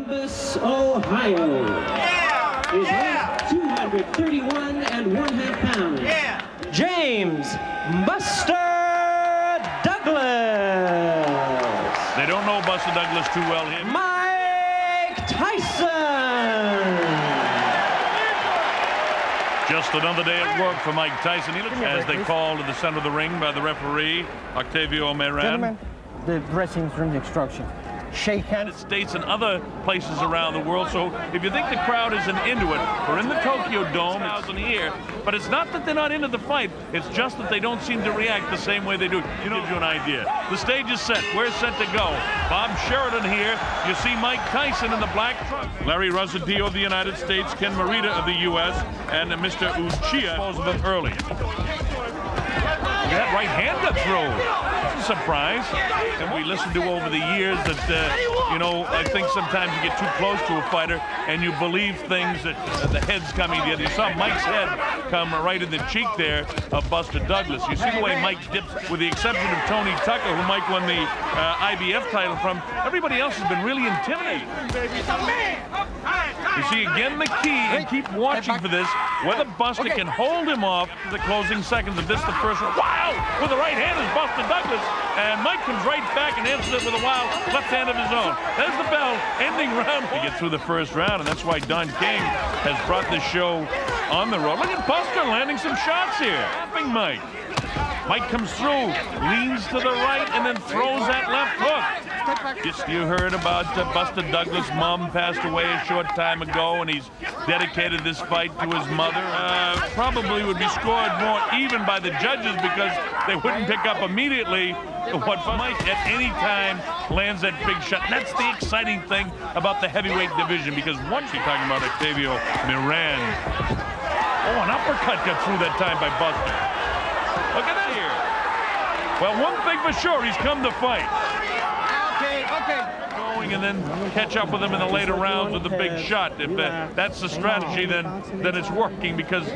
Columbus, Ohio. Is weight 231 1/2 pounds. James Buster Douglas. They don't know Buster Douglas too well here. Mike Tyson. Just another day at work for Mike Tyson. He looks as they call to the center of the ring by the referee, Octavio Mirage. Gentlemen, the dressing room instruction. Shake hands. United States and other places around the world. So if you think the crowd isn't into it, we're in the Tokyo Dome, it's in here, but it's not that they're not into the fight. It's just that they don't seem to react the same way they do. You know, give you an idea. The stage is set. We're set to go. Bob Sheridan here. You see Mike Tyson in the black truck. Larry Rosadio of the United States, Ken Morita of the U.S., and Mr. Uchiha disposed of them early. That right hand got through. It's a surprise. And we listened to over the years that, you know, I think sometimes you get too close to a fighter and you believe things that the head's coming together. You saw Mike's head come right in the cheek there of Buster Douglas. You see the way Mike dips, with the exception of Tony Tucker, who Mike won the IBF title from. Everybody else has been really intimidating. You see, again, the key, and keep watching for this, whether Buster can hold him off to the closing seconds of this, the first one. Wow! With the right hand is Buster Douglas, and Mike comes right back and answers it with a wild left hand of his own. There's the bell, ending round. To get through the first round, and that's why Don King has brought this show on the road. Look at Buster landing some shots here. Laughing Mike. Mike comes through, leans to the right, and then throws that left hook. Just you heard about Buster Douglas' mom passed away a short time ago, and he's dedicated this fight to his mother. Probably would be scored more even by the judges because they wouldn't pick up immediately what Mike at any time lands that big shot. And that's the exciting thing about the heavyweight division, because once you're talking about Octavio Mirage. Oh, an uppercut got through that time by Buster. Look at that here. Well, one thing for sure, he's come to fight. Okay. Going and then catch up with him in the later rounds with a big shot. If that's the strategy, then it's working, because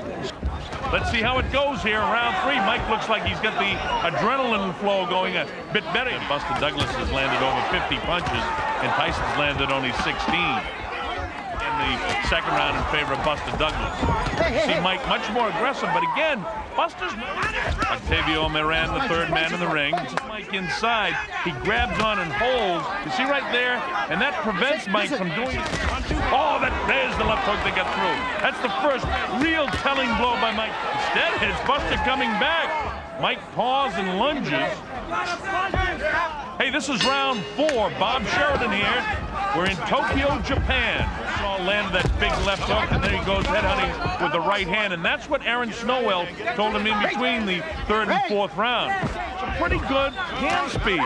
let's see how it goes here. Round 3, Mike looks like he's got the adrenaline flow going a bit better. Buster Douglas has landed over 50 punches, and Tyson's landed only 16. The second round in favor of Buster Douglas. See Mike much more aggressive, but again, Buster's Octavio Mirage, the third man in the ring. Mike inside, he grabs on and holds. You see right there, and that prevents Mike from doing it. Oh, there's the left hook that got through. That's the first real telling blow by Mike. Instead, it's Buster coming back. Mike paws and lunges. Hey, this is round 4. Bob Sheridan here. We're in Tokyo, Japan. Saw landed that big left hook, and then he goes headhunting with the right hand, and that's what Aaron Snowell told him in between the 3rd and 4th round. Some pretty good hand speed.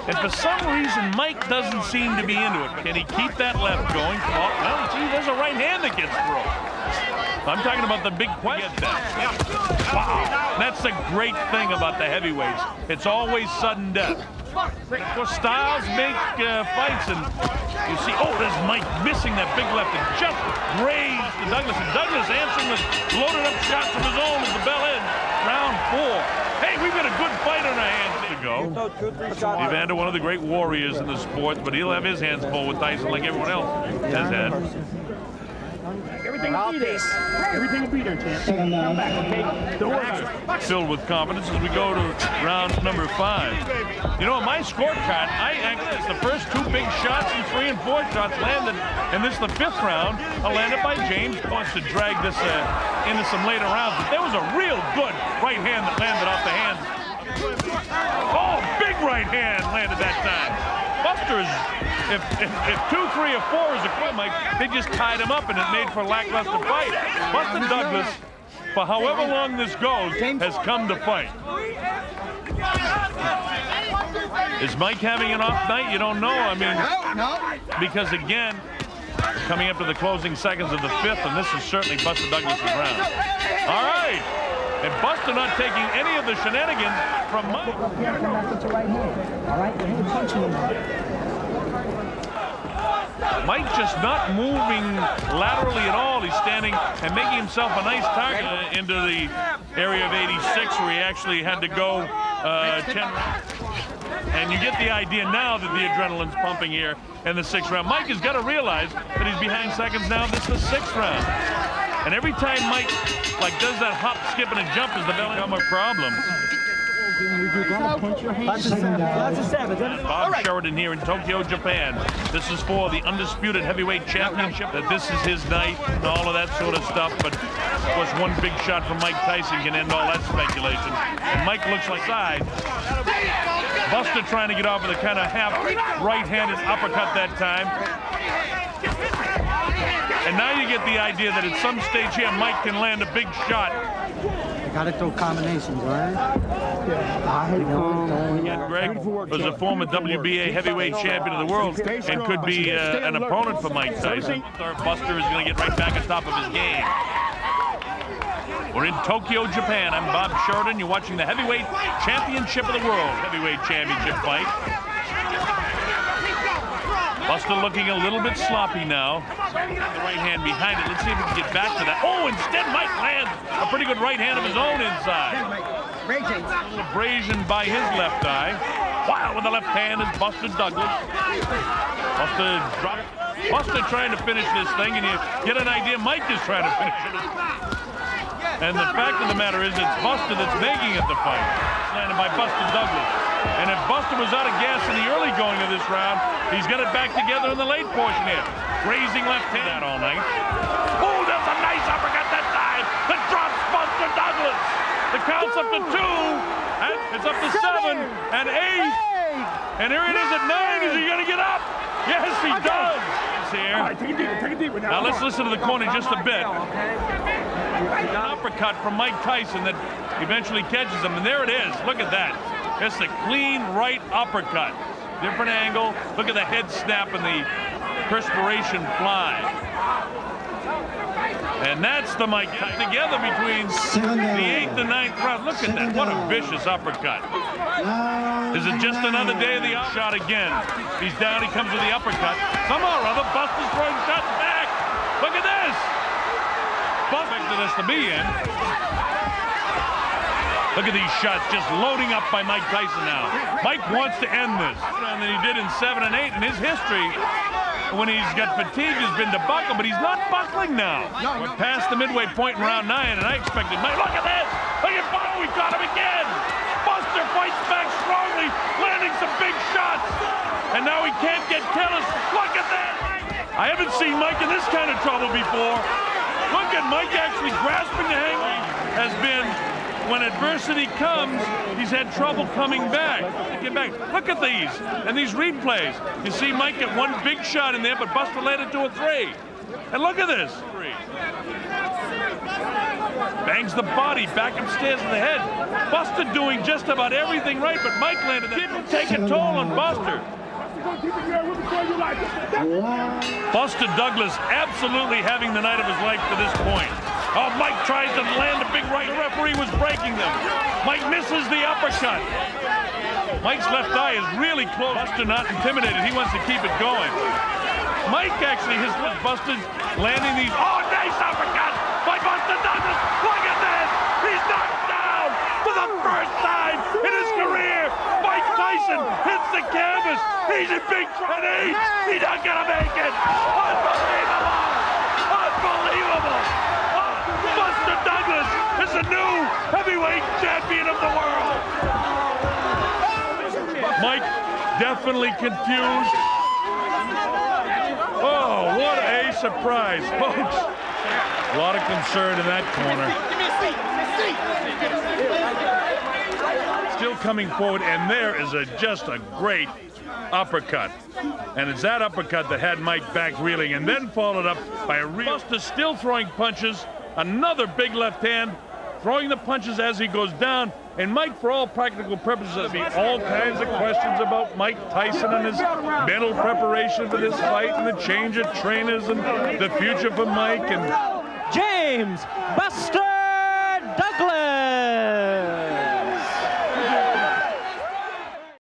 And for some reason, Mike doesn't seem to be into it. Can he keep that left going? Oh, well, see, there's a right hand that gets through. I'm talking about the big question. Wow, that's the great thing about the heavyweights. It's always sudden death. Of course, styles make fights, and you see, oh, there's Mike missing that big left and just grazed to Douglas. And Douglas answering with loaded up shots from his own as the bell ends. Round 4. Hey, we've got a good fight on our hands to go. Evander, one of the great warriors in the sport, but he'll have his hands full with Tyson like everyone else has had. Everything will be there. Everything will be there, champ. Come back, okay? Don't worry. Filled with confidence as we go to round number 5. You know, on my scorecard, it's the first 2 big shots and 3 and 4 shots landed, and this is the 5th round, landed by James. Wants to drag this into some later rounds, but there was a real good right hand that landed off the hands. Oh, big right hand landed that time. Buster's, if 2, 3, or 4 is a quit, Mike, they just tied him up and it made for a lackluster fight. Buster Douglas, for however long this goes, has come to fight. Is Mike having an off night? You don't know. I mean, because again, coming up to the closing seconds of the 5th, and this is certainly Buster Douglas' round. All right. And Buster not taking any of the shenanigans from Mike. Mike just not moving laterally at all. He's standing and making himself a nice target into the area of 86, where he actually had to go 10 rounds. And you get the idea now that the adrenaline's pumping here in the 6th round. Mike has got to realize that he's behind seconds now. This is the 6th round. And every time Mike does that hop, skip, and a jump is the become a problem. Bob Sheridan here in Tokyo, Japan. This is for the undisputed heavyweight championship. That this is his night and all of that sort of stuff. But of course, one big shot from Mike Tyson can end all that speculation. And Mike looks like side. Buster trying to get off with a kind of half right-handed uppercut that time. And now you get the idea that at some stage here, Mike can land a big shot. Gotta throw combinations, right? Yeah, Greg was a former WBA heavyweight champion of the world and could be an opponent for Mike Tyson. Buster is going to get right back on top of his game. We're in Tokyo, Japan. I'm Bob Sheridan. You're watching the heavyweight championship of the world. Heavyweight championship fight. Buster looking a little bit sloppy now. The right hand behind it. Let's see if we can get back to that. Oh, instead Mike lands a pretty good right hand of his own inside. A little abrasion by his left eye. Wow, with the left hand is Buster Douglas. Buster trying to finish this thing, and you get an idea Mike is trying to finish it. And the fact of the matter is it's Buster that's making it the fight. It's landed by Buster Douglas. And if Buster was out of gas in the early going of this round, he's got it back together in the late portion here. Raising left hand all night. Oh, that's a nice uppercut that time. That drops Buster Douglas. The count's up to 2. And it's up to 7 and 8. And here it is at 9. Is he going to get up? Yes, he does. Here. All right, take it deeper now. Now let's listen to the corner just a bit. An uppercut from Mike Tyson that eventually catches him. And there it is. Look at that. It's a clean right uppercut. Different angle. Look at the head snap and the perspiration fly. And that's the Mike together between the 8th and 9th round. Look at that. What a vicious uppercut. Is it just another day of the shot again? He's down. He comes with the uppercut. Somehow or other, Buster's throwing shots back. Look at this. Buster expected us to be in. Look at these shots just loading up by Mike Tyson now. Mike wants to end this. And than he did in 7 and 8 in his history. When he's got fatigue, has been to buckle, but he's not buckling now. We're past the midway point in round 9, and I expected Mike. Look at this! Look at Buster, we got him again! Buster fights back strongly, landing some big shots. And now he can't get careless. Look at that! I haven't seen Mike in this kind of trouble before. Look at Mike actually grasping the hang. Has been, when adversity comes, he's had trouble coming back. Look at these, and these replays. You see Mike get one big shot in there, but Buster landed 2 or 3. And look at this. Bangs the body back upstairs in the head. Buster doing just about everything right, but Mike landed that. Didn't take a toll on Buster. Buster Douglas absolutely having the night of his life to this point. Oh, Mike tries to land a big right. The referee was breaking them. Mike misses the uppercut. Mike's left eye is really close. Buster not intimidated. He wants to keep it going. Mike actually, his left Buster landing these. Oh, nice uppercut by Buster Douglas. Look at this. He's knocked down for the first time in his career. Mike Tyson hits the canvas. He's in big trouble. He's not going to make it. Unbelievable. Unbelievable. Buster Douglas is the new heavyweight champion of the world. Mike definitely confused. Oh, what a surprise, folks. A lot of concern in that corner. Still coming forward, and there is just a great uppercut. And it's that uppercut that had Mike back reeling, and then followed up by a Buster still throwing punches. Another big left hand, throwing the punches as he goes down. And Mike, for all practical purposes, there'll be all kinds of questions about Mike Tyson and his mental preparation for this fight and the change of trainers and the future for Mike. And James Buster